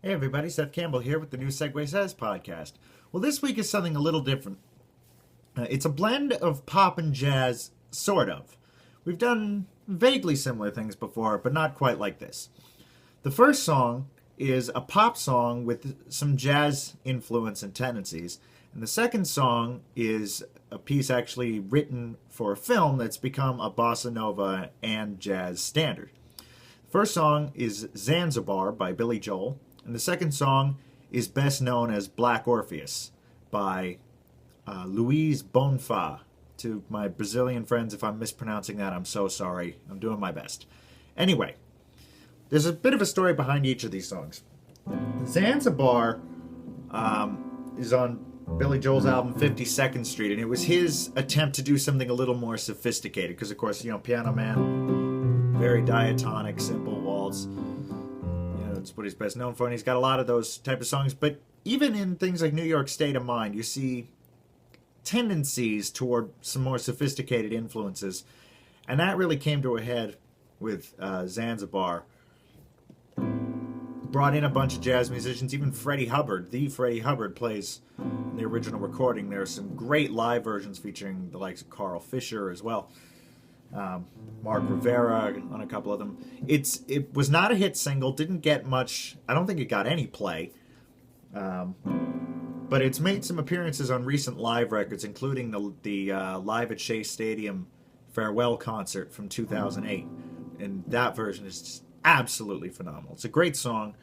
Hey everybody, Seth Campbell here with the new Segue Says podcast. Well, this week is something a little different. It's a blend of pop and jazz, sort of. We've done vaguely similar things before, but not quite like this. The first song is a pop song with some jazz influence and tendencies, and the second song is a piece actually written for a film that's become a bossa nova and jazz standard. The first song is Zanzibar by Billy Joel. And the second song is best known as Black Orpheus by Luiz Bonfá. To my Brazilian friends, if I'm mispronouncing that, I'm so sorry. I'm doing my best. Anyway, there's a bit of a story behind each of these songs. Zanzibar is on Billy Joel's album 52nd Street, and it was his attempt to do something a little more sophisticated, because of course, Piano Man, very diatonic, simple waltz. That's what he's best known for, and he's got a lot of those type of songs. But even in things like New York State of Mind, you see tendencies toward some more sophisticated influences, and that really came to a head with Zanzibar. Brought in a bunch of jazz musicians, even Freddie Hubbard. The Freddie Hubbard plays in the original recording. There are some great live versions featuring the likes of Carl Fisher as well. Mark Rivera on a couple of them. It was not a hit single, didn't get much, I don't think it got any play, but it's made some appearances on recent live records, including the Live at Shea Stadium farewell concert from 2008, and that version is just absolutely phenomenal. It's a great song,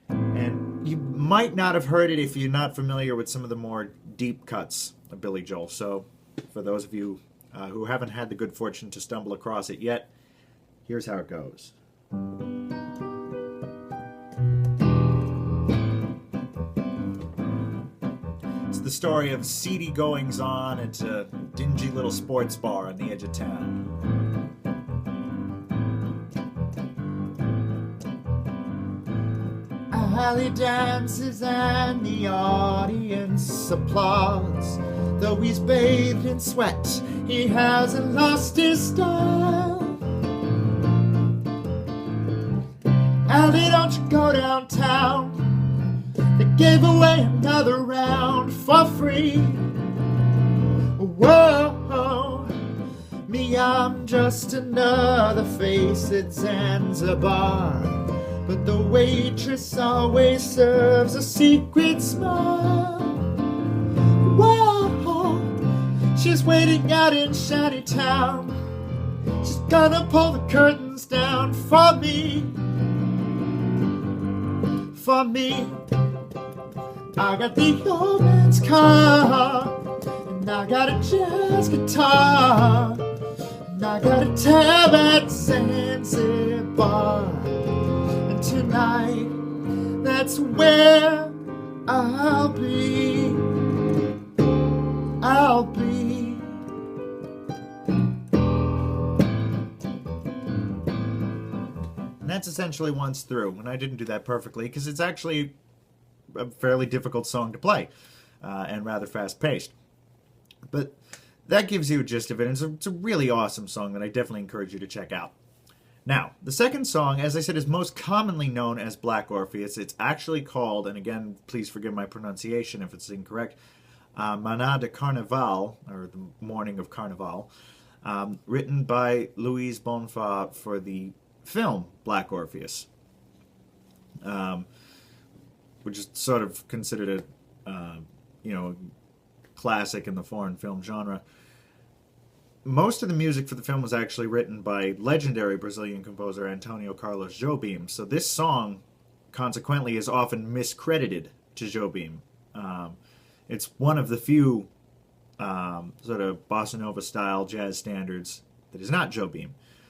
and you might not have heard it if you're not familiar with some of the more deep cuts of Billy Joel, so for those of you who haven't had the good fortune to stumble across it yet, here's how it goes. It's the story of seedy goings-on at a dingy little sports bar on the edge of town. Alley dances and the audience applauds. Though he's bathed in sweat, he hasn't lost his style. Alley, don't you go downtown. They gave away another round for free. Whoa, me, I'm just another face at Zanzibar. But the waitress always serves a secret smile. Whoa, she's waiting out in Shiny Town. She's gonna pull the curtains down for me. For me. I got the old man's car, and I got a jazz guitar, and I got a tab at Zanzibar. Tonight, that's where I'll be. I'll be. And that's essentially once through, and I didn't do that perfectly because it's actually a fairly difficult song to play and rather fast-paced. But that gives you a gist of it, and it's a really awesome song that I definitely encourage you to check out. Now, the second song, as I said, is most commonly known as Black Orpheus. It's actually called, and again, please forgive my pronunciation if it's incorrect, Manhã de Carnaval, or the Morning of Carnival, written by Luiz Bonfá for the film Black Orpheus, which is sort of considered a classic in the foreign film genre. Most of the music for the film was actually written by legendary Brazilian composer Antonio Carlos Jobim, so this song, consequently, is often miscredited to Jobim. It's one of the few sort of bossa nova style jazz standards that is not Jobim.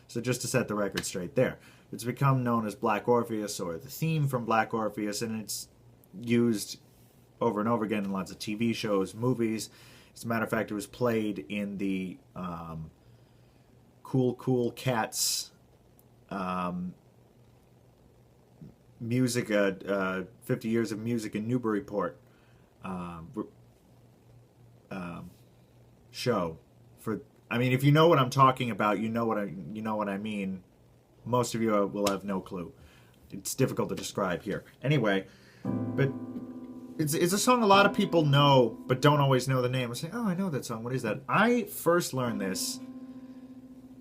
So just to set the record straight there. It's become known as Black Orpheus, or the theme from Black Orpheus, and it's used over and over again in lots of TV shows, movies. As a matter of fact, it was played in the Cool Cats music, 50 Years of Music in Newburyport show. I mean, if you know what I'm talking about, you know what I mean. Most of you will have no clue. It's difficult to describe here. Anyway, But it's a song a lot of people know, but don't always know the name. I say, oh, I know that song. What is that? I first learned this.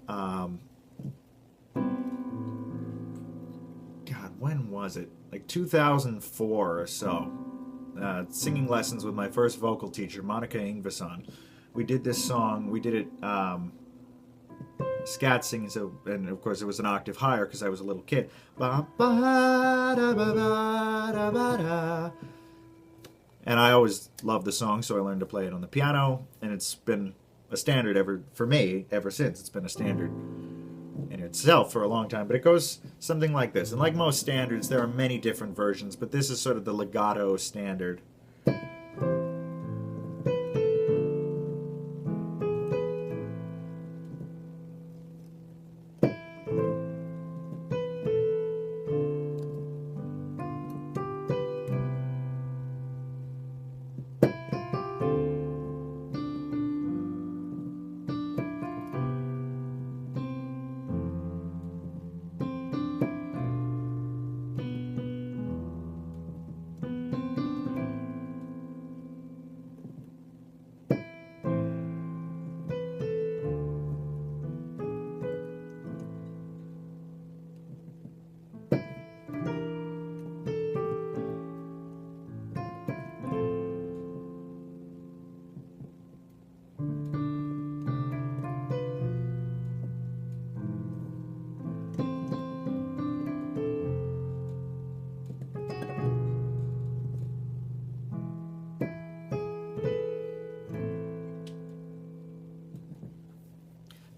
God, when was it? Like 2004 or so. Singing lessons with my first vocal teacher, Monica Ingvason. We did this song. We did it scat singing, so, and of course it was an octave higher because I was a little kid. And I always loved the song, so I learned to play it on the piano, and it's been a standard for me ever since. It's been a standard in itself for a long time, but it goes something like this. And like most standards, there are many different versions, but this is sort of the legato standard.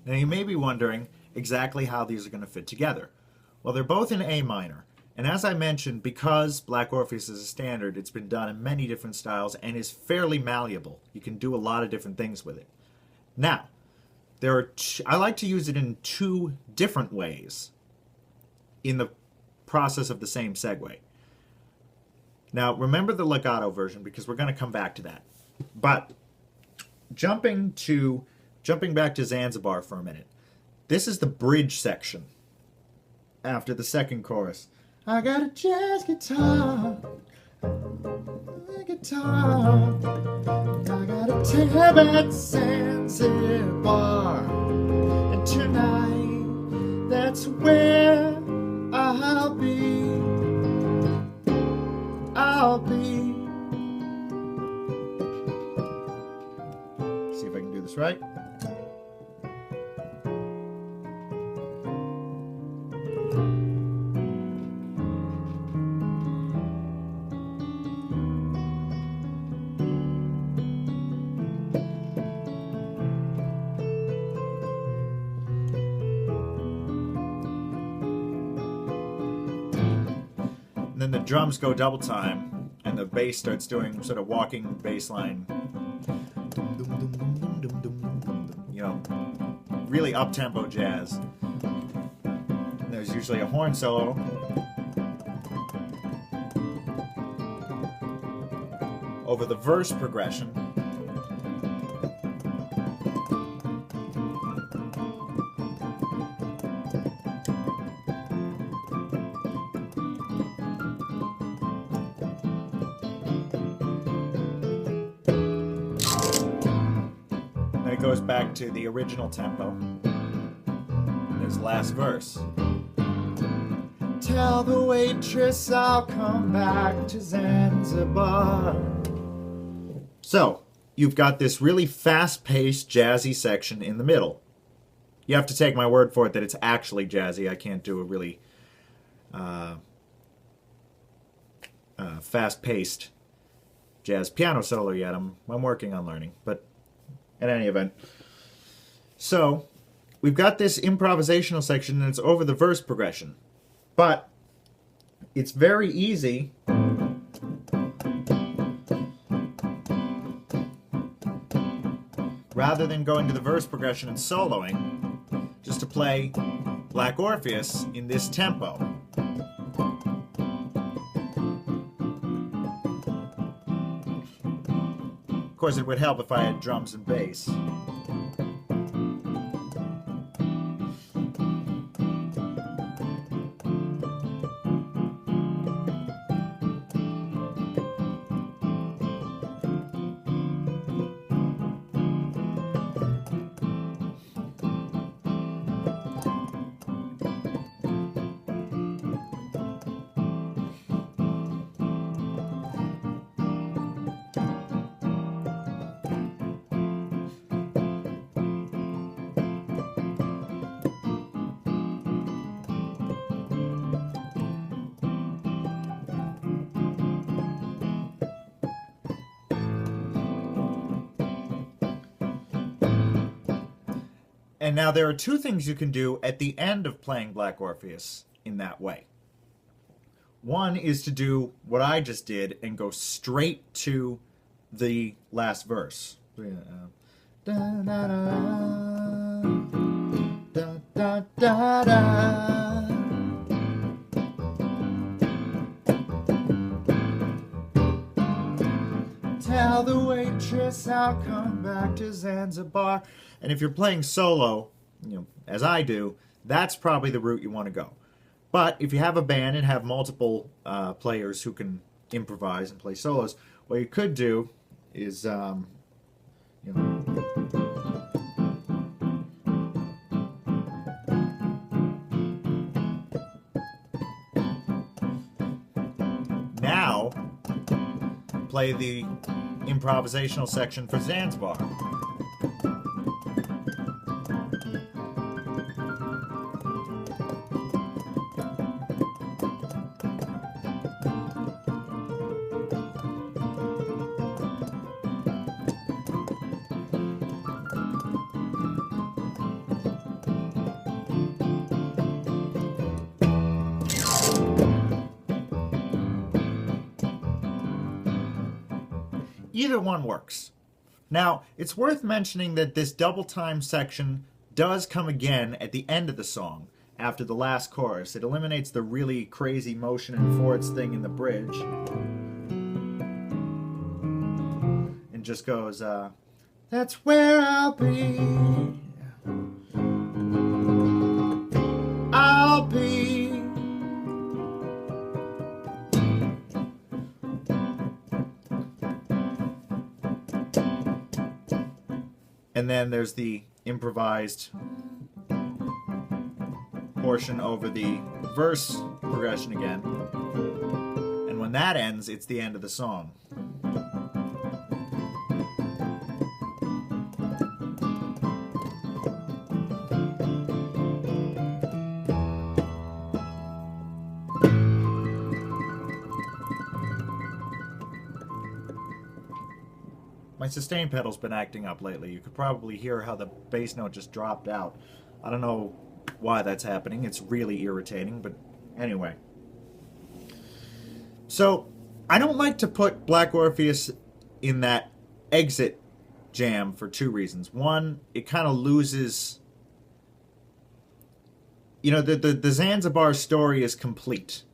Now you may be wondering exactly how these are going to fit together. Well, they're both in A minor. And as I mentioned, because Black Orpheus is a standard, it's been done in many different styles and is fairly malleable. You can do a lot of different things with it. Now, I like to use it in two different ways in the process of the same segue. Now, remember the legato version because we're going to come back to that. But jumping back to Zanzibar for a minute. This is the bridge section after the second chorus. I got a jazz guitar, I gotta take her back to Zanzibar, and tonight that's where I'll be. See if I can do this right. And then the drums go double time, and the bass starts doing sort of walking bass line. You know, really up-tempo jazz. And there's usually a horn solo. Over the verse progression. It goes back to the original tempo. There's the last verse. Tell the waitress I'll come back to Zanzibar. So, you've got this really fast-paced, jazzy section in the middle. You have to take my word for it that it's actually jazzy. I can't do a really fast-paced jazz piano solo yet. I'm working on learning, but in any event. So, we've got this improvisational section and it's over the verse progression. But it's very easy rather than going to the verse progression and soloing, just to play Black Orpheus in this tempo. Of course, it would help if I had drums and bass. And now there are two things you can do at the end of playing Black Orpheus in that way. One is to do what I just did and go straight to the last verse. Da, da, da, da, da, da, da. Tell the waitress I'll come back to Zanzibar. And if you're playing solo, as I do, that's probably the route you want to go. But if you have a band and have multiple players who can improvise and play solos, what you could do is, now play the improvisational section for Zanzibar. Either one works. Now, it's worth mentioning that this double time section does come again at the end of the song, after the last chorus. It eliminates the really crazy motion and forwards thing in the bridge. And just goes, that's where I'll be. I'll be. And then there's the improvised portion over the verse progression again. And when that ends, it's the end of the song. My sustain pedal's been acting up lately. You could probably hear how the bass note just dropped out. I don't know why that's happening. It's really irritating, but anyway. So, I don't like to put Black Orpheus in that exit jam for two reasons. One, it kind of loses... the Zanzibar story is complete.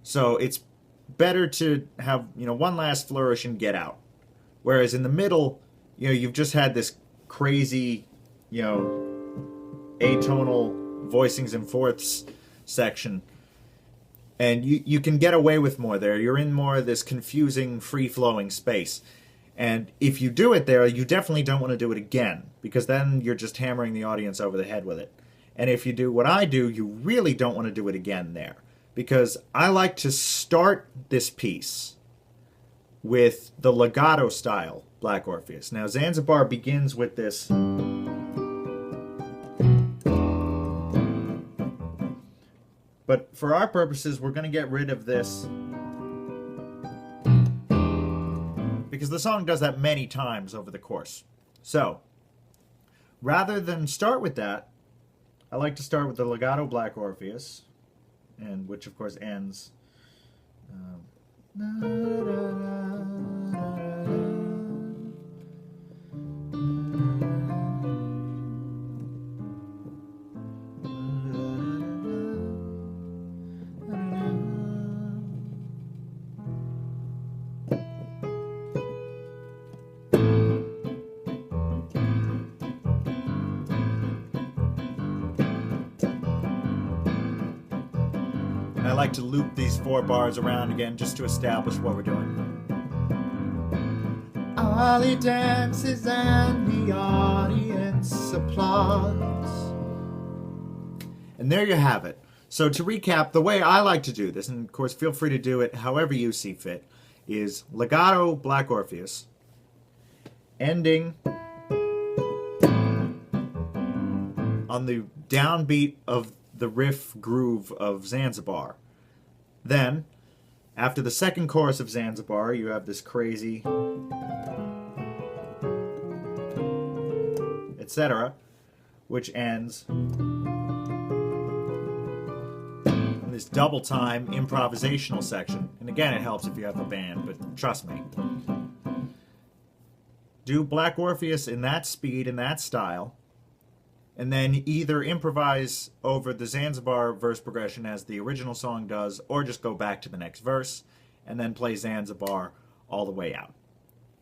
So, it's better to have, one last flourish and get out. Whereas in the middle, you've just had this crazy, atonal voicings and fourths section. And you can get away with more there. You're in more of this confusing, free-flowing space. And if you do it there, you definitely don't want to do it again, because then you're just hammering the audience over the head with it. And if you do what I do, you really don't want to do it again there. Because I like to start this piece with the legato style Black Orpheus. Now, Zanzibar begins with this. But for our purposes, we're going to get rid of this because the song does that many times over the course. So, rather than start with that, I like to start with the legato Black Orpheus, and which of course ends. I like to loop these 4 bars around again just to establish what we're doing. Ollie dances and the audience applauds. And there you have it. So to recap, the way I like to do this, and of course feel free to do it however you see fit, is legato Black Orpheus, ending on the downbeat of the riff groove of Zanzibar. Then, after the second chorus of Zanzibar, you have this crazy, etc., which ends in this double time improvisational section. And again, it helps if you have a band, but trust me. Do Black Orpheus in that speed, in that style, and then either improvise over the Zanzibar verse progression as the original song does, or just go back to the next verse, and then play Zanzibar all the way out.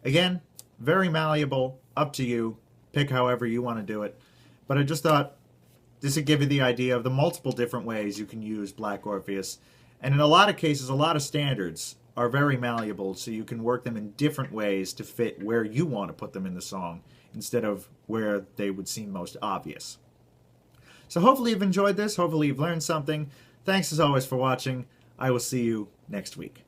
Again, very malleable, up to you, pick however you want to do it, but I just thought this would give you the idea of the multiple different ways you can use Black Orpheus, and in a lot of cases, a lot of standards are very malleable, so you can work them in different ways to fit where you want to put them in the song, instead of where they would seem most obvious. So hopefully you've enjoyed this, hopefully you've learned something. Thanks as always for watching. I will see you next week.